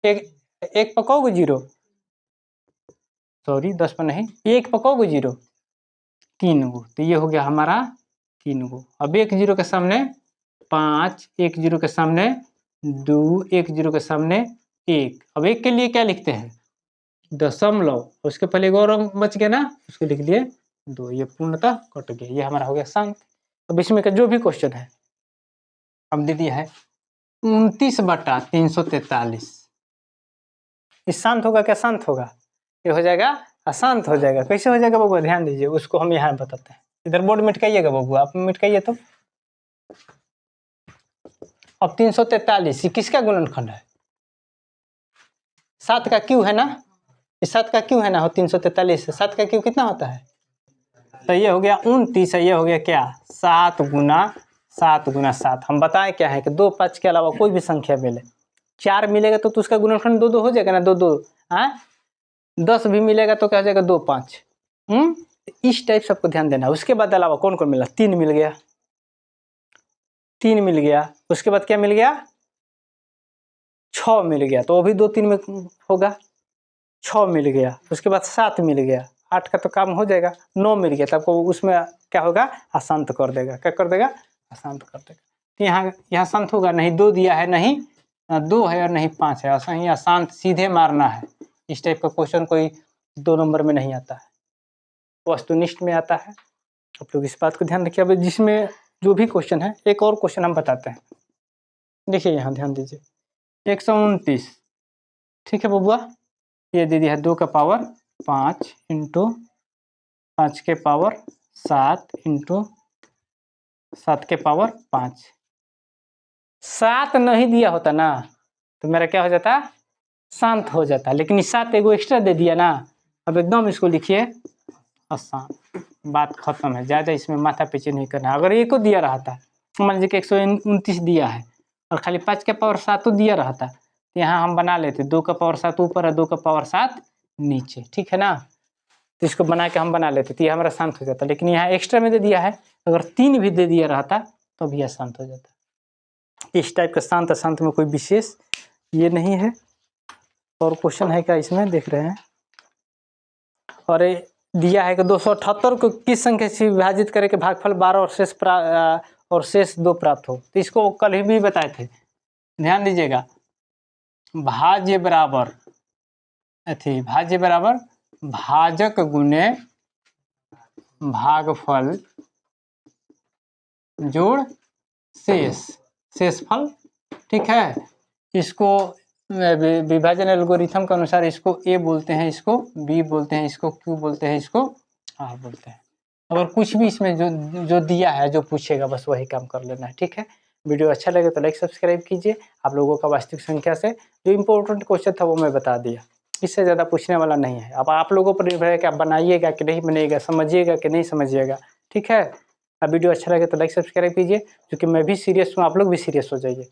S1: एक पर कौ गो जीरो, सॉरी 10 पर नहीं, एक पर कौ गो जीरो, 3 गो। तो ये हो गया हमारा 3 गो। अब एक जीरो के सामने 5, एक जीरो के सामने 2, एक जीरो के सामने 1। अब एक के लिए क्या लिखते हैं, दशमलव, उसके पहले एक और अंक बच गया ना, उसको लिख लिए 2। ये पूर्णतः कट गया, ये हमारा हो गया शांत। अब इसमें का जो भी क्वेश्चन है हम दे दिया है 29/343, ये शांत होगा क्या शांत होगा, ये हो जाएगा अशांत हो जाएगा। कैसे हो जाएगा बबुआ, ध्यान दीजिए, उसको हम यहाँ बताते हैं। इधर बोर्ड मिटकाइएगा बबुआ, आप मिटकाइए तो। अब 343 ये किसका गुणनखंड है, 7 का क्यू है ना, इस 7 का क्यू है ना, हो 343 से 7 का क्यू कितना होता है, तो ये हो गया 29, ये हो गया क्या 7 गुना 7 गुना 7। हम बताएं क्या है कि 2 5 के अलावा कोई भी संख्या मिले, 4 मिलेगा तो उसका गुणनखंड 2 2 हो जाएगा ना, 2 2 10 भी मिलेगा तो क्या हो जाएगा 2 5। इस टाइप सबको ध्यान देना। उसके बाद अलावा कौन कौन मिला, 3 मिल गया, 3 मिल गया, उसके बाद क्या मिल गया 6 मिल गया, तो वो भी 2 3 में होगा। 6 मिल गया, उसके बाद 7 मिल गया, 8 का तो काम हो जाएगा, 9 मिल गया तो आपको उसमें क्या होगा, अशांत कर देगा। क्या कर देगा, अशांत कर देगा। तो यहाँ शांत होगा नहीं, 2 दिया है, नहीं 2 है और नहीं 5 है, ऐसा ही अशांत सीधे मारना है। इस टाइप का क्वेश्चन कोई 2 नंबर में नहीं आता है, वस्तुनिष्ठ में आता है। आप लोग इस बात को ध्यान रखिए। अब जिसमें जो भी क्वेश्चन है, एक और क्वेश्चन हम बताते हैं। देखिए यहाँ ध्यान दीजिए, 129, ठीक है बबुआ, ये दे दिया है 2 का पावर 5 इंटू 5 के पावर 7 इंटू 7 के पावर 5। 7 नहीं दिया होता ना तो मेरा क्या हो जाता, शांत हो जाता, लेकिन 7 एगो एक्स्ट्रा दे दिया ना, अब एकदम इसको लिखिए अशांत, बात खत्म है। ज़्यादा इसमें माथा पीछे नहीं करना। अगर एक को दिया रहा था, मान लीजिए कि 129 दिया है और खाली 5 के पावर 7 दिया रहा था, तो यहाँ हम बना लेते 2 का पावर 7 ऊपर और 2 का पावर 7 नीचे, ठीक है ना। तो इसको बना के हम बना लेते तो ये हमारा शांत हो जाता। लेकिन यहाँ एक्स्ट्रा में दे दिया है, अगर 3 भी दे दिया रहता तो भी अशांत हो जाता। इस टाइप का शांत अशांत में कोई विशेष ये नहीं है। और क्वेश्चन है क्या इसमें, देख रहे हैं। और दिया है कि 278 को किस संख्या से विभाजित करके कि भागफल 12 और शेष 2 प्राप्त हो। तो इसको कल भी बताए थे, ध्यान दीजिएगा। भाज्य बराबर भाजक गुने भागफल जोड़ शेषफल, ठीक है। इसको विभाजन एल्गोरिथम के अनुसार इसको ए बोलते हैं, इसको बी बोलते हैं, इसको क्यू बोलते हैं, इसको आर बोलते हैं। अगर कुछ भी इसमें जो दिया है, जो पूछेगा बस वही काम कर लेना है, ठीक है। वीडियो अच्छा लगे तो लाइक सब्सक्राइब कीजिए। आप लोगों का वास्तविक संख्या से जो इम्पोर्टेंट क्वेश्चन था वो मैं बता दिया, इससे ज़्यादा पूछने वाला नहीं है। अब आप लोगों पर निर्भर है कि आप बनाइएगा कि नहीं बनाइएगा, समझिएगा कि नहीं समझिएगा, ठीक है। अब वीडियो अच्छा लगे तो लाइक सब्सक्राइब कीजिए, क्योंकि मैं भी सीरियस हूँ, आप लोग भी सीरियस हो जाइए।